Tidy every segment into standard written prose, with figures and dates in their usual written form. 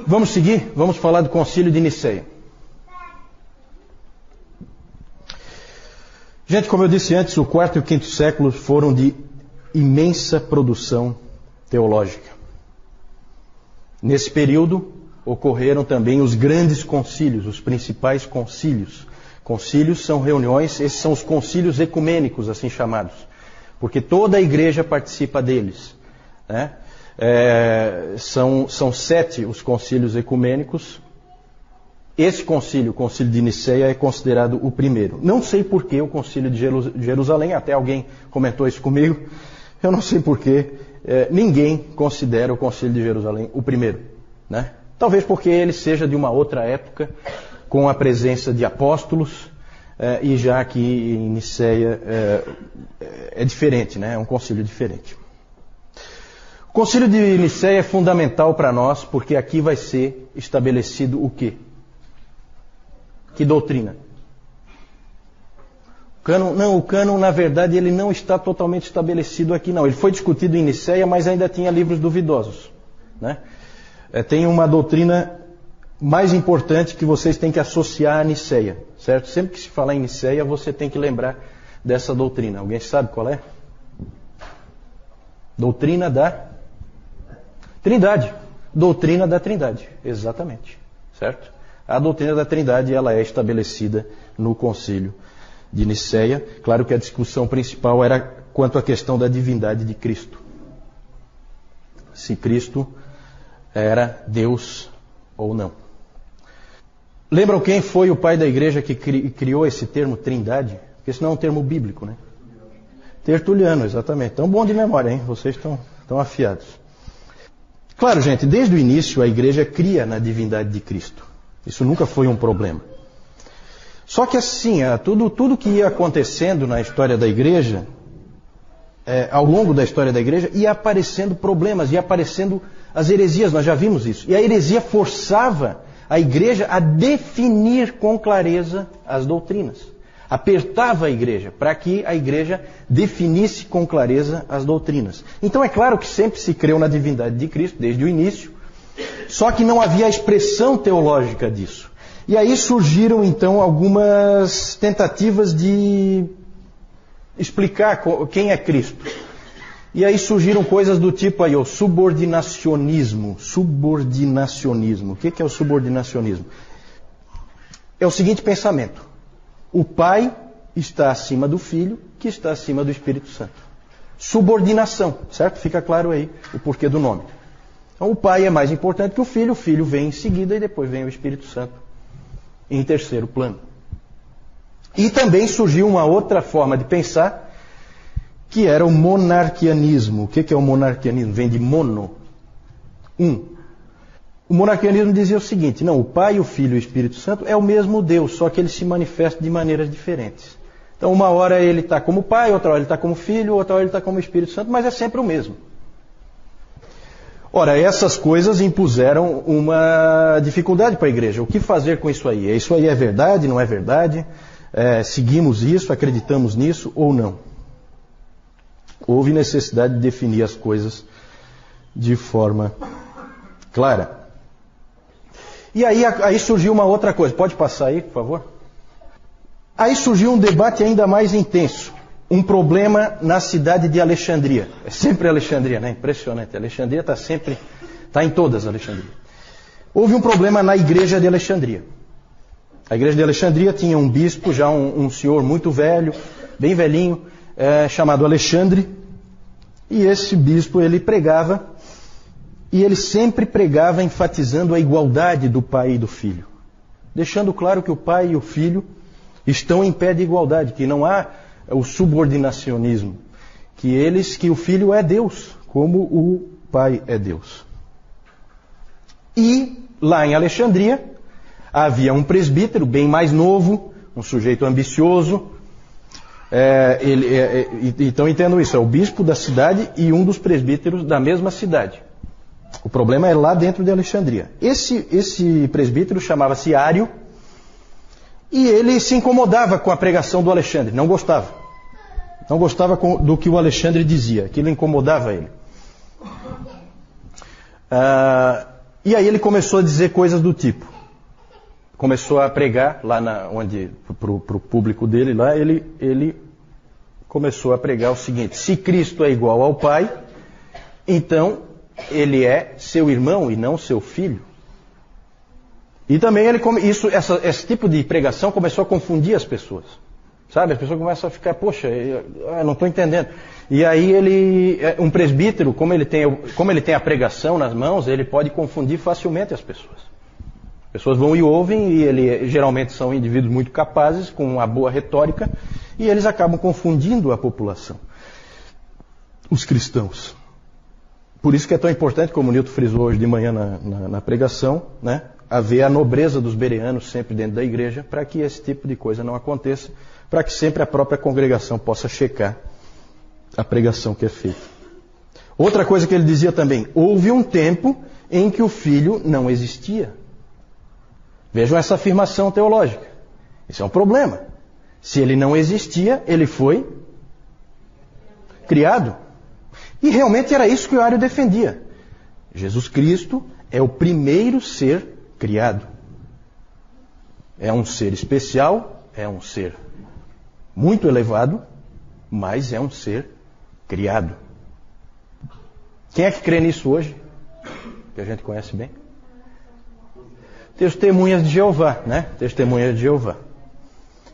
Vamos seguir? Vamos falar do Concílio de Nicéia. Gente, como eu disse antes, o quarto e o quinto século foram de imensa produção teológica. Nesse período ocorreram também os grandes concílios, os principais concílios. Concílios são reuniões, esses são os concílios ecumênicos, assim chamados, porque toda a igreja participa deles, né? São 7 os concílios ecumênicos. Esse concílio, o concílio de Nicéia, é considerado o primeiro. Não sei por que o concílio de Jerusalém, até alguém comentou isso comigo, eu não sei por que ninguém considera o concílio de Jerusalém o primeiro, né? Talvez porque ele seja de uma outra época, com a presença de apóstolos, e já que em Nicéia é diferente, né? É um concílio diferente. O concílio de Nicéia é fundamental para nós, porque aqui vai ser estabelecido o quê? Que doutrina? O cânon, na verdade, ele não está totalmente estabelecido aqui, não. Ele foi discutido em Nicéia, mas ainda tinha livros duvidosos, né? Tem uma doutrina mais importante que vocês têm que associar a Nicéia, certo? Sempre que se falar em Nicéia, você tem que lembrar dessa doutrina. Alguém sabe qual é? Doutrina da Trindade. Doutrina da Trindade, exatamente, certo? A doutrina da Trindade, ela é estabelecida no Concílio de Nicéia. Claro que a discussão principal era quanto à questão da divindade de Cristo. Se Cristo era Deus ou não. Lembram quem foi o pai da igreja que criou esse termo Trindade? Porque isso não é um termo bíblico, né? Tertuliano, exatamente. Então, bom de memória, hein? Vocês estão afiados. Claro, gente, desde o início a igreja cria na divindade de Cristo. Isso nunca foi um problema. Só que assim, tudo que ia acontecendo na história da igreja, ao longo da história da igreja, ia aparecendo problemas, ia aparecendo as heresias, nós já vimos isso. E a heresia forçava a igreja a definir com clareza as doutrinas. Apertava a igreja para que a igreja definisse com clareza as doutrinas. Então é claro que sempre se creu na divindade de Cristo, desde o início, só que não havia a expressão teológica disso. E aí surgiram então algumas tentativas de explicar quem é Cristo. E aí surgiram coisas do tipo aí, o subordinacionismo. Subordinacionismo. O que é o subordinacionismo? É o seguinte pensamento. O Pai está acima do Filho, que está acima do Espírito Santo. Subordinação, certo? Fica claro aí o porquê do nome. Então o Pai é mais importante que o Filho vem em seguida e depois vem o Espírito Santo em terceiro plano. E também surgiu uma outra forma de pensar, que era o monarquianismo. O que é o monarquianismo? Vem de mono, um. O monarquianismo dizia o seguinte: não, o Pai, o Filho e o Espírito Santo é o mesmo Deus, só que ele se manifesta de maneiras diferentes. Então uma hora ele está como Pai, outra hora ele está como Filho, outra hora ele está como Espírito Santo, mas é sempre o mesmo. Ora, essas coisas impuseram uma dificuldade para a igreja. O que fazer com isso aí? Isso aí é verdade, não é verdade? Seguimos isso, acreditamos nisso ou não? Houve necessidade de definir as coisas de forma clara. E aí surgiu uma outra coisa. Pode passar aí, por favor? Aí surgiu um debate ainda mais intenso. Um problema na cidade de Alexandria. É sempre Alexandria, né? Impressionante. Alexandria está em todas Alexandria. Houve um problema na igreja de Alexandria. A igreja de Alexandria tinha um bispo, já um senhor muito velho, bem velhinho, chamado Alexandre. E esse bispo, ele pregava, e ele sempre pregava enfatizando a igualdade do Pai e do Filho. Deixando claro que o Pai e o Filho estão em pé de igualdade, que não há o subordinacionismo, que o Filho é Deus, como o Pai é Deus. E lá em Alexandria havia um presbítero bem mais novo, um sujeito ambicioso. Então entendam isso, é o bispo da cidade e um dos presbíteros da mesma cidade. O problema é lá dentro de Alexandria. Esse presbítero chamava-se Ário, e ele se incomodava com a pregação do Alexandre, não gostava. Não gostava do que o Alexandre dizia, aquilo incomodava ele. E aí ele começou a dizer coisas do tipo. Começou a pregar lá para o público dele, lá ele começou a pregar o seguinte: se Cristo é igual ao Pai, então ele é seu irmão e não seu filho. E também esse tipo de pregação começou a confundir as pessoas. Sabe, as pessoas começam a ficar, poxa, eu não estou entendendo. E aí um presbítero, como ele tem a pregação nas mãos, ele pode confundir facilmente as pessoas. As pessoas vão e ouvem, e geralmente são indivíduos muito capazes, com uma boa retórica, e eles acabam confundindo a população, os cristãos. Por isso que é tão importante, como o Nilton frisou hoje de manhã na pregação, né, haver a nobreza dos bereanos sempre dentro da igreja, para que esse tipo de coisa não aconteça, para que sempre a própria congregação possa checar a pregação que é feita. Outra coisa que ele dizia também: houve um tempo em que o Filho não existia. Vejam essa afirmação teológica. Isso é um problema. Se ele não existia, ele foi criado. E realmente era isso que o Ario defendia. Jesus Cristo é o primeiro ser criado. É um ser especial, é um ser muito elevado, mas é um ser criado. Quem é que crê nisso hoje? Que a gente conhece bem? Testemunhas de Jeová, né? Testemunhas de Jeová.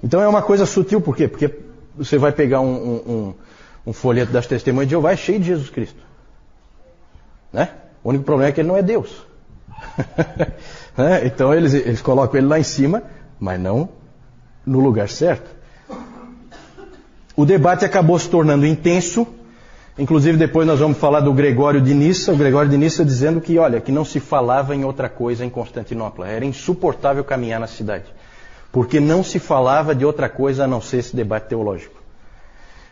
Então é uma coisa sutil, por quê? Porque você vai pegar um folheto das Testemunhas de Jeová, é cheio de Jesus Cristo. Né? O único problema é que ele não é Deus. Né? Então eles colocam ele lá em cima, mas não no lugar certo. O debate acabou se tornando intenso. Inclusive depois nós vamos falar do Gregório de Nissa. O Gregório de Nissa dizendo que, olha, que não se falava em outra coisa em Constantinopla. Era insuportável caminhar na cidade. Porque não se falava de outra coisa a não ser esse debate teológico.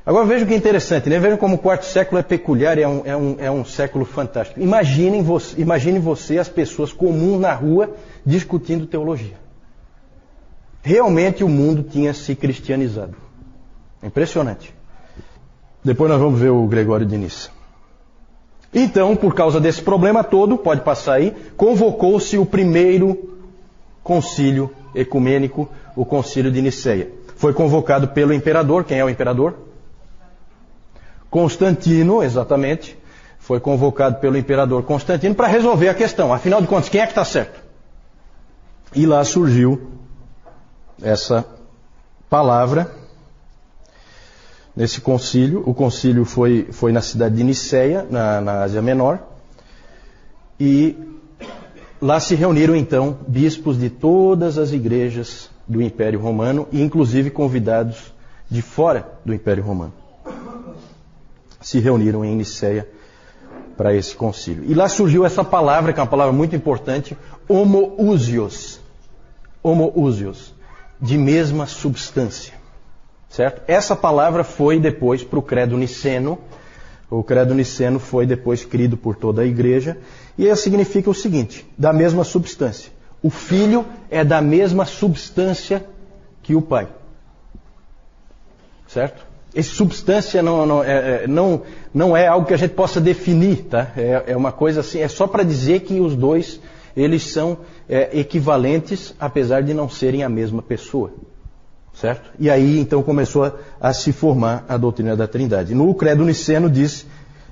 Agora vejam que interessante, né? Vejam como o quarto século é peculiar, é um século fantástico. Imagine você as pessoas comuns na rua discutindo teologia. Realmente o mundo tinha se cristianizado. Impressionante. Depois nós vamos ver o Gregório de Nissa. Então, por causa desse problema todo, pode passar aí, convocou-se o primeiro concílio ecumênico, o concílio de Niceia. Foi convocado pelo imperador. Quem é o imperador? Constantino, exatamente. Foi convocado pelo imperador Constantino para resolver a questão. Afinal de contas, quem é que está certo? E lá surgiu essa palavra nesse concílio. O concílio foi na cidade de Niceia, na Ásia Menor. E lá se reuniram então bispos de todas as igrejas do Império Romano, e inclusive convidados de fora do Império Romano. Se reuniram em Niceia para esse concílio. E lá surgiu essa palavra, que é uma palavra muito importante, homoousios. Homoousios, de mesma substância. Certo? Essa palavra foi depois para o credo niceno. O credo niceno foi depois crido por toda a igreja. E significa o seguinte: da mesma substância. O Filho é da mesma substância que o Pai. Certo? Essa substância não é algo que a gente possa definir, tá? É uma coisa assim, é só para dizer que os dois, eles são equivalentes, apesar de não serem a mesma pessoa. Certo? E aí então começou a se formar a doutrina da Trindade. No credo niceno diz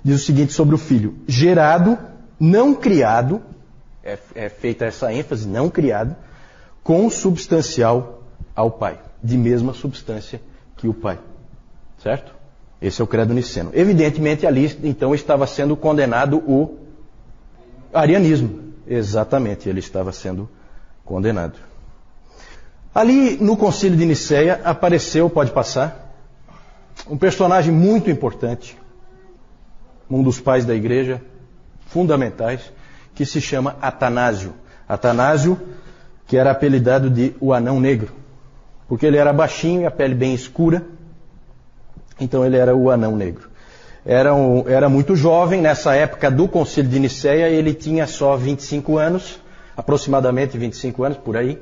o seguinte sobre o Filho: gerado, não criado, é feita essa ênfase, não criado, consubstancial ao Pai, de mesma substância que o Pai. Certo? Esse é o credo niceno. Evidentemente ali então estava sendo condenado o arianismo. Exatamente, ele estava sendo condenado. Ali no concílio de Niceia apareceu, pode passar, um personagem muito importante, um dos pais da igreja, fundamentais, que se chama Atanásio. Atanásio, que era apelidado de o Anão Negro, porque ele era baixinho e a pele bem escura, então ele era o Anão Negro. Era muito jovem, nessa época do concílio de Niceia, ele tinha só 25 anos, aproximadamente 25 anos, por aí.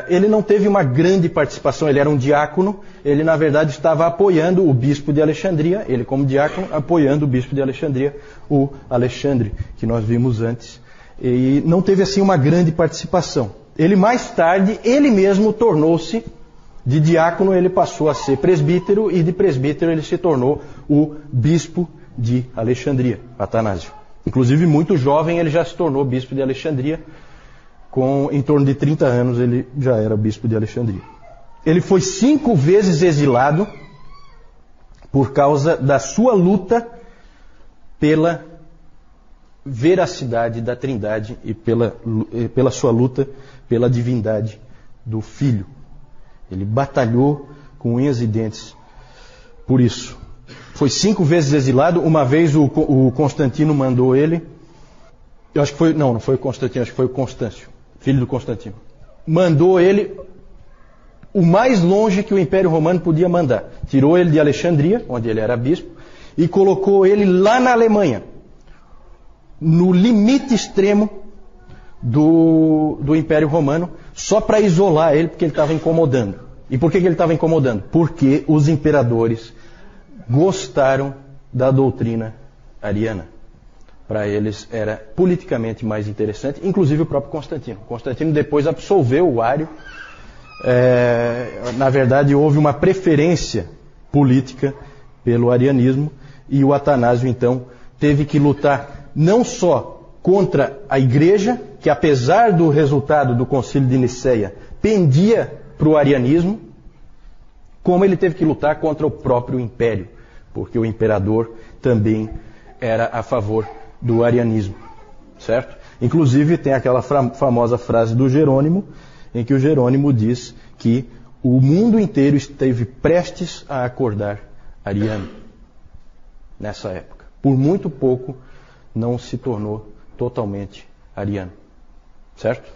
Ele não teve uma grande participação, ele era um diácono, ele na verdade estava apoiando o bispo de Alexandria, ele como diácono apoiando o bispo de Alexandria, o Alexandre, que nós vimos antes. e não teve assim uma grande participação. Ele mais tarde, ele mesmo tornou-se, de diácono ele passou a ser presbítero, e de presbítero ele se tornou o bispo de Alexandria, Atanásio. Inclusive, muito jovem, ele já se tornou bispo de Alexandria. Em torno de 30 anos, ele já era bispo de Alexandria. Ele foi 5 vezes exilado por causa da sua luta pela veracidade da Trindade e pela sua luta pela divindade do Filho. Ele batalhou com unhas e dentes por isso. Foi 5 vezes exilado. Uma vez o Constantino mandou ele. Eu acho que foi. Não foi o Constantino, acho que foi o Constâncio, filho do Constantino. Mandou ele o mais longe que o Império Romano podia mandar. Tirou ele de Alexandria, onde ele era bispo, e colocou ele lá na Alemanha, no limite extremo do Império Romano, só para isolar ele, porque ele estava incomodando. E por que ele estava incomodando? Porque os imperadores gostaram da doutrina ariana. Para eles era politicamente mais interessante, inclusive o próprio Constantino. Constantino depois absolveu o Ário. Na verdade, houve uma preferência política pelo arianismo, e o Atanásio, então, teve que lutar não só contra a igreja, que apesar do resultado do Concílio de Nicéia, pendia para o arianismo, como ele teve que lutar contra o próprio império, porque o imperador também era a favor do arianismo, certo? Inclusive tem aquela famosa frase do Jerônimo, em que o Jerônimo diz que o mundo inteiro esteve prestes a acordar ariano nessa época. Por muito pouco não se tornou totalmente ariano, certo?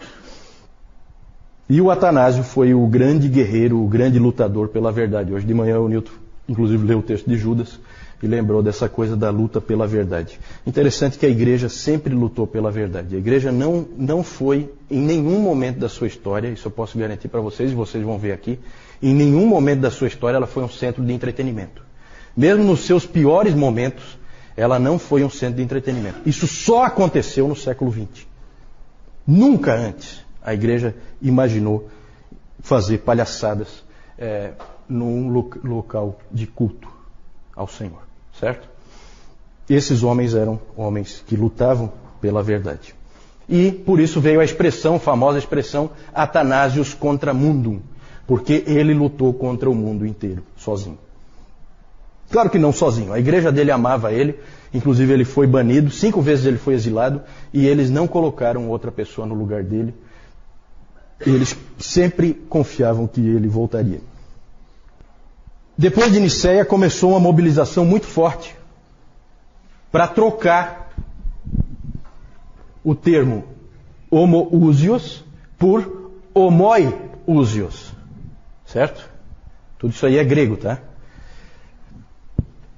E o Atanásio foi o grande guerreiro, o grande lutador pela verdade. Hoje de manhã o Newton, inclusive, leu o texto de Judas e lembrou dessa coisa da luta pela verdade. Interessante que a igreja sempre lutou pela verdade. A igreja não foi, em nenhum momento da sua história, isso eu posso garantir para vocês, e vocês vão ver aqui, em nenhum momento da sua história ela foi um centro de entretenimento. Mesmo nos seus piores momentos, ela não foi um centro de entretenimento. Isso só aconteceu no século XX. Nunca antes a igreja imaginou fazer palhaçadas num local de culto ao Senhor, certo? Esses homens eram homens que lutavam pela verdade. E por isso veio a famosa expressão Atanásios contra mundum, porque ele lutou contra o mundo inteiro, sozinho. Claro que não sozinho, a igreja dele amava ele, inclusive ele foi banido, 5 vezes ele foi exilado, e eles não colocaram outra pessoa no lugar dele. Eles sempre confiavam que ele voltaria. Depois de Nicéia começou uma mobilização muito forte para trocar o termo homoousios por homoiousios. Certo? Tudo isso aí é grego, tá?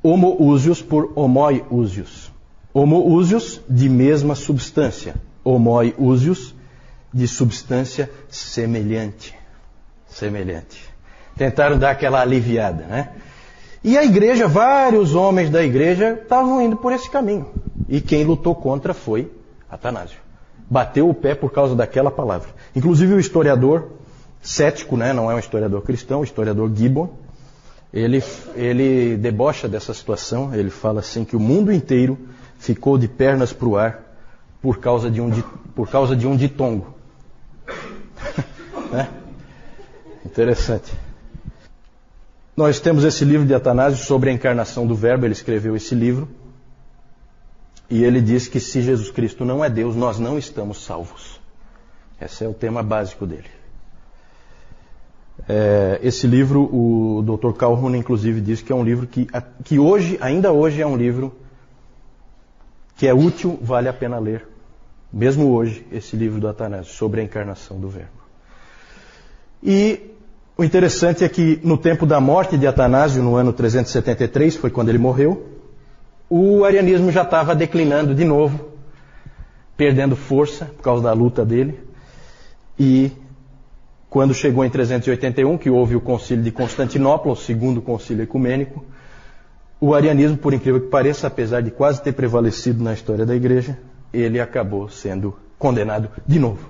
Homoousios por homoiousios. Homoousios de mesma substância. Homoiousios de substância semelhante. Semelhante. Tentaram dar aquela aliviada, né? E a igreja, vários homens da igreja estavam indo por esse caminho. E quem lutou contra foi Atanásio. Bateu o pé por causa daquela palavra. Inclusive o historiador cético, né? Não é um historiador cristão, o historiador Gibbon, ele debocha dessa situação. Ele fala assim que o mundo inteiro ficou de pernas para o ar por causa de um ditongo. Né? Interessante. Nós temos esse livro de Atanásio sobre a encarnação do Verbo. Ele escreveu esse livro e ele diz que se Jesus Cristo não é Deus, nós não estamos salvos. Esse é o tema básico dele. Esse livro, o Dr. Calhoun, inclusive, diz que é um livro que hoje, ainda hoje, é um livro que é útil, vale a pena ler. Mesmo hoje, esse livro do Atanásio, sobre a encarnação do Verbo. E o interessante é que no tempo da morte de Atanásio, no ano 373, foi quando ele morreu, o arianismo já estava declinando de novo, perdendo força por causa da luta dele. E quando chegou em 381, que houve o concílio de Constantinopla, o segundo concílio ecumênico, o arianismo, por incrível que pareça, apesar de quase ter prevalecido na história da igreja, ele acabou sendo condenado de novo.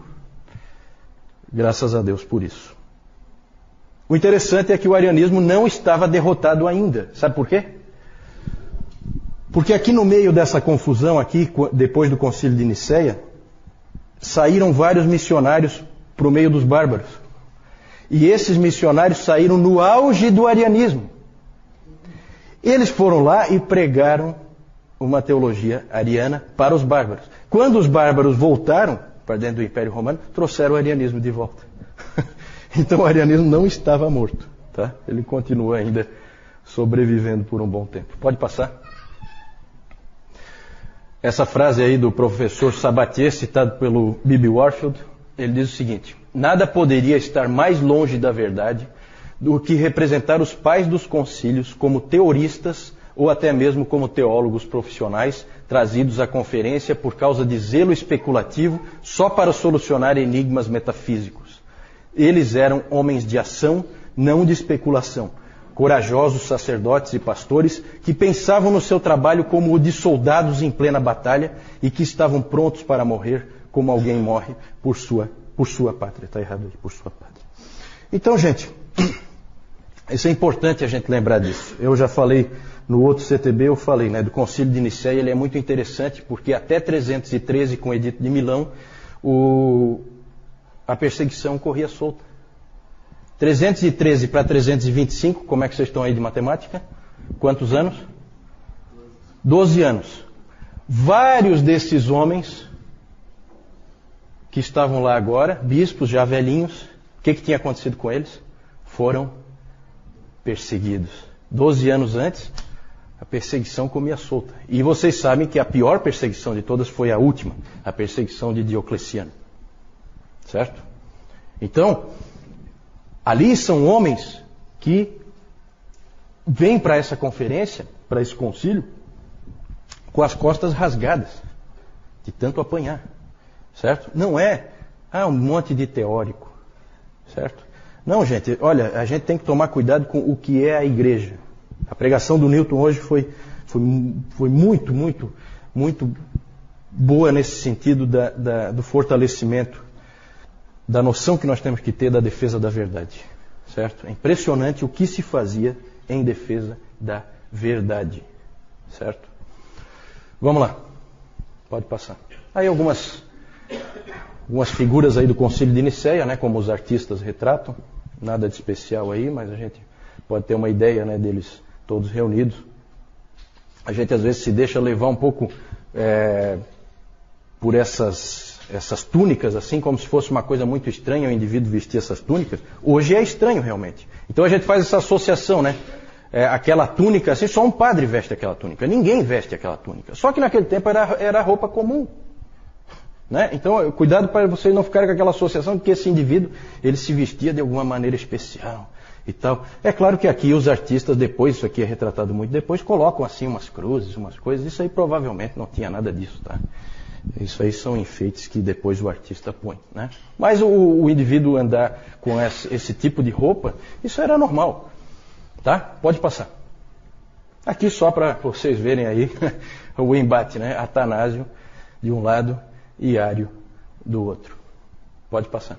Graças a Deus por isso. O interessante é que o arianismo não estava derrotado ainda. Sabe por quê? Porque aqui no meio dessa confusão, aqui, depois do concílio de Nicéia, saíram vários missionários para o meio dos bárbaros. E esses missionários saíram no auge do arianismo. Eles foram lá e pregaram uma teologia ariana para os bárbaros. Quando os bárbaros voltaram para dentro do Império Romano, trouxeram o arianismo de volta. Então o arianismo não estava morto. Tá? Ele continua ainda sobrevivendo por um bom tempo. Pode passar? Essa frase aí do professor Sabatier, citado pelo Bibi Warfield, ele diz o seguinte: nada poderia estar mais longe da verdade do que representar os pais dos concílios como teoristas ou até mesmo como teólogos profissionais trazidos à conferência por causa de zelo especulativo só para solucionar enigmas metafísicos. Eles eram homens de ação, não de especulação. Corajosos sacerdotes e pastores que pensavam no seu trabalho como o de soldados em plena batalha e que estavam prontos para morrer como alguém morre por sua pátria. Está errado aí, por sua pátria. Então, gente, isso é importante a gente lembrar disso. Eu já falei no outro CTB, eu falei, né, do Concílio de Nicéia. Ele é muito interessante porque até 313, com o Edito de Milão, a perseguição corria solta. 313 para 325, como é que vocês estão aí de matemática? Quantos anos? 12 anos. Vários desses homens que estavam lá agora, bispos já velhinhos, o que tinha acontecido com eles? Foram perseguidos. 12 anos antes, a perseguição comia solta. E vocês sabem que a pior perseguição de todas foi a última, a perseguição de Diocleciano. Certo? Então, ali são homens que vêm para essa conferência, para esse concílio, com as costas rasgadas, de tanto apanhar. Certo? Não é um monte de teórico. Certo? Não, gente, olha, a gente tem que tomar cuidado com o que é a igreja. A pregação do Newton hoje foi muito, muito, muito boa nesse sentido do fortalecimento da noção que nós temos que ter da defesa da verdade. Certo? É impressionante o que se fazia em defesa da verdade. Certo? Vamos lá. Pode passar. Aí algumas figuras aí do Concílio de Nicéia, né, como os artistas retratam. Nada de especial aí, mas a gente pode ter uma ideia, né, deles todos reunidos. A gente às vezes se deixa levar um pouco por essas túnicas, assim, como se fosse uma coisa muito estranha o indivíduo vestir essas túnicas. Hoje é estranho realmente. Então a gente faz essa associação, né? Aquela túnica, assim, só um padre veste aquela túnica. Ninguém veste aquela túnica. Só que naquele tempo era roupa comum. Né? Então, cuidado para vocês não ficarem com aquela associação de que esse indivíduo, ele se vestia de alguma maneira especial e tal. É claro que aqui os artistas, depois, isso aqui é retratado muito depois, colocam assim umas cruzes, umas coisas. Isso aí provavelmente não tinha nada disso, tá? Isso aí são enfeites que depois o artista põe, né? Mas o indivíduo andar com esse tipo de roupa, isso era normal, tá? Pode passar. Aqui só para vocês verem aí o embate, né? Atanásio de um lado e Ário do outro. Pode passar.